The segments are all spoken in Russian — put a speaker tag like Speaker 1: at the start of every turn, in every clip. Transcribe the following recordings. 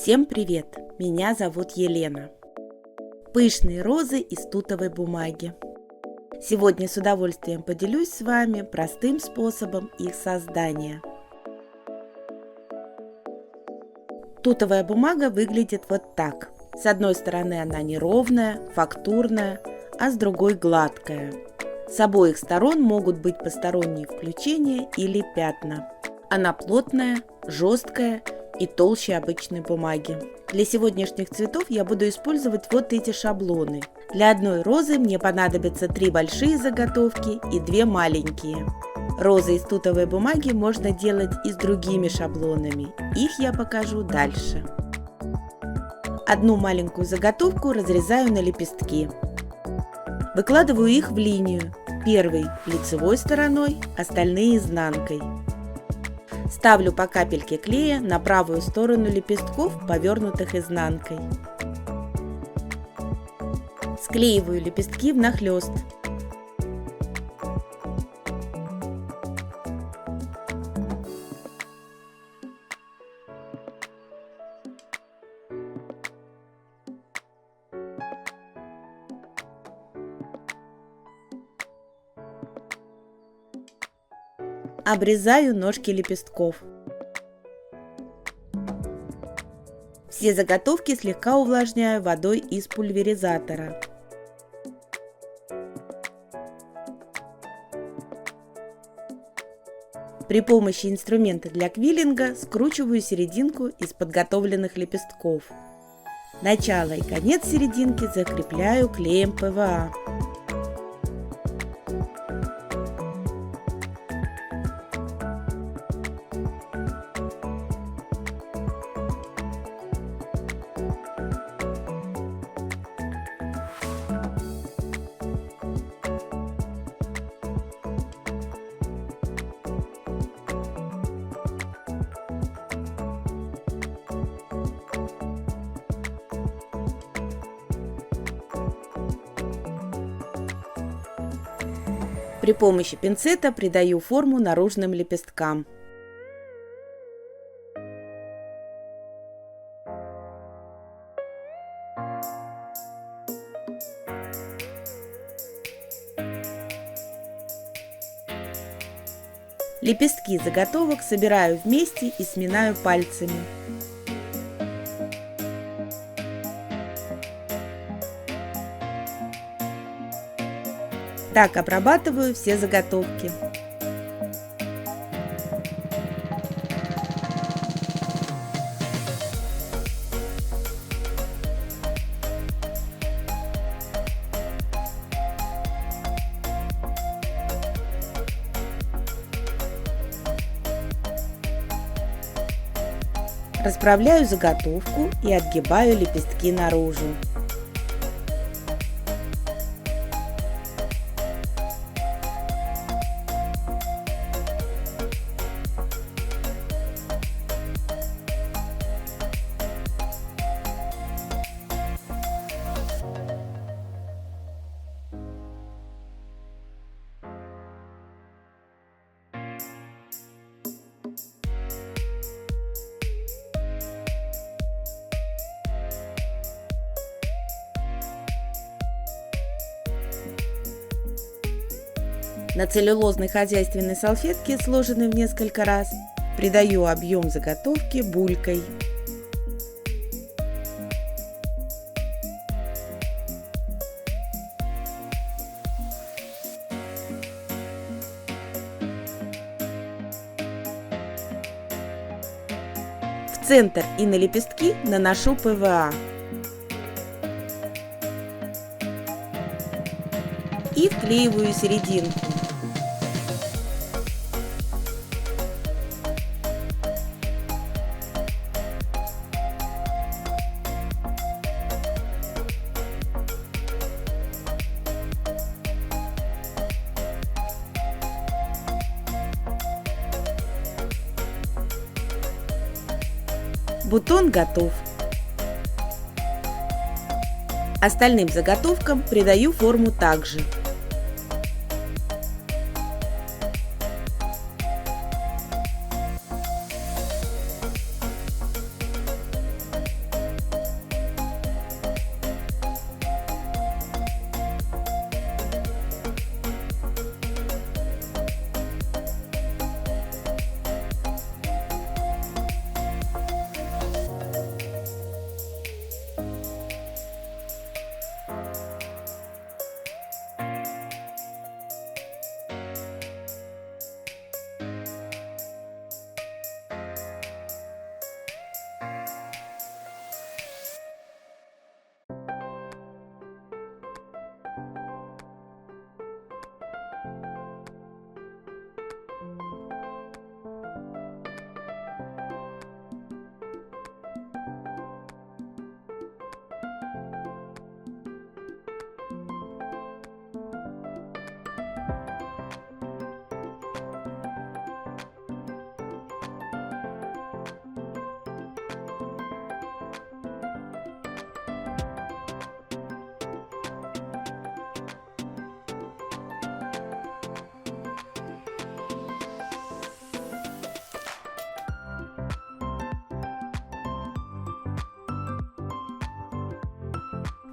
Speaker 1: Всем привет! Меня зовут Елена. Пышные розы из тутовой бумаги. Сегодня с удовольствием поделюсь с вами простым способом их создания. Тутовая бумага выглядит вот так. С одной стороны она неровная, фактурная, а с другой гладкая. С обоих сторон могут быть посторонние включения или пятна. Она плотная, жесткая и толще обычной бумаги. Для сегодняшних цветов я буду использовать вот эти шаблоны. Для одной розы мне понадобятся 3 большие заготовки и 2 маленькие. Розы из тутовой бумаги можно делать и с другими шаблонами. Их я покажу дальше. Одну маленькую заготовку разрезаю на лепестки. Выкладываю их в линию. Первый лицевой стороной, остальные изнанкой. Ставлю по капельке клея на правую сторону лепестков, повернутых изнанкой. Склеиваю лепестки внахлёст. Обрезаю ножки лепестков. Все заготовки слегка увлажняю водой из пульверизатора. При помощи инструмента для квиллинга скручиваю серединку из подготовленных лепестков. Начало и конец серединки закрепляю клеем ПВА. При помощи пинцета придаю форму наружным лепесткам. Лепестки заготовок собираю вместе и сминаю пальцами. Так обрабатываю все заготовки. Расправляю заготовку и отгибаю лепестки наружу. На целлюлозной хозяйственной салфетке, сложенной в несколько раз, придаю объем заготовки булькой. В центр и на лепестки наношу ПВА. И вклеиваю серединку. Бутон готов. Остальным заготовкам придаю форму также.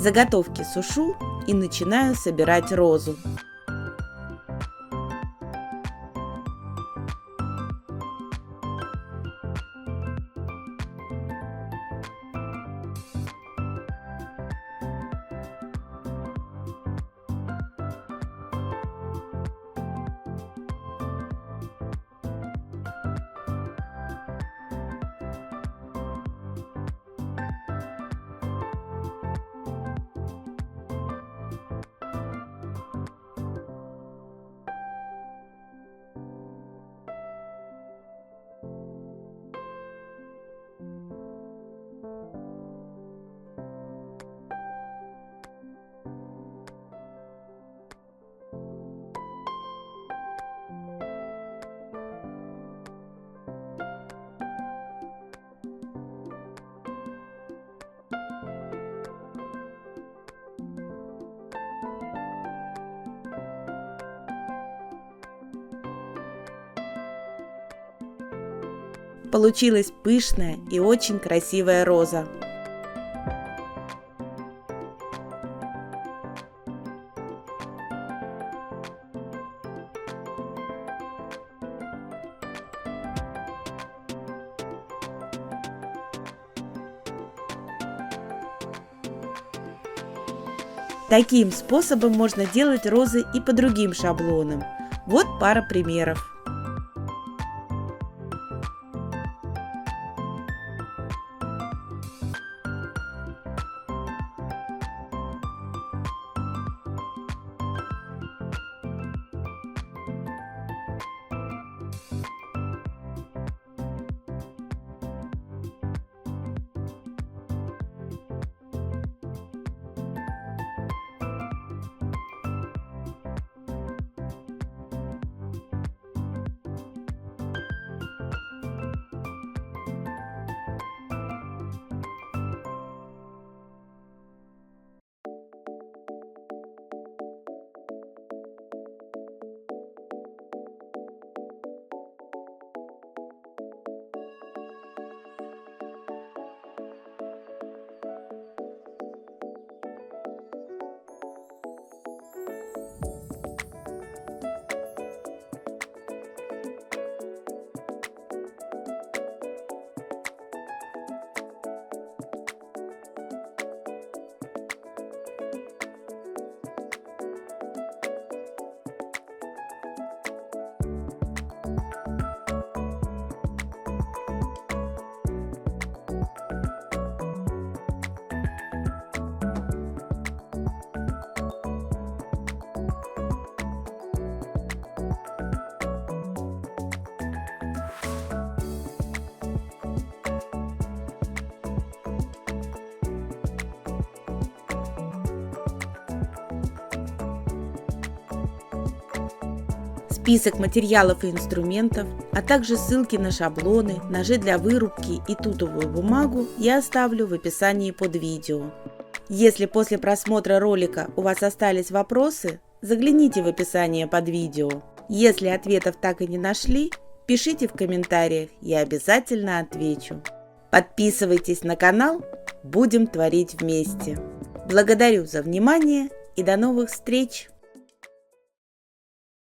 Speaker 1: Заготовки сушу и начинаю собирать розу. Получилась пышная и очень красивая роза. Таким способом можно делать розы и по другим шаблонам. Вот пара примеров. Список материалов и инструментов, а также ссылки на шаблоны, ножи для вырубки и тутовую бумагу я оставлю в описании под видео. Если после просмотра ролика у вас остались вопросы, загляните в описание под видео. Если ответов так и не нашли, пишите в комментариях, я обязательно отвечу. Подписывайтесь на канал, будем творить вместе. Благодарю за внимание и до новых встреч!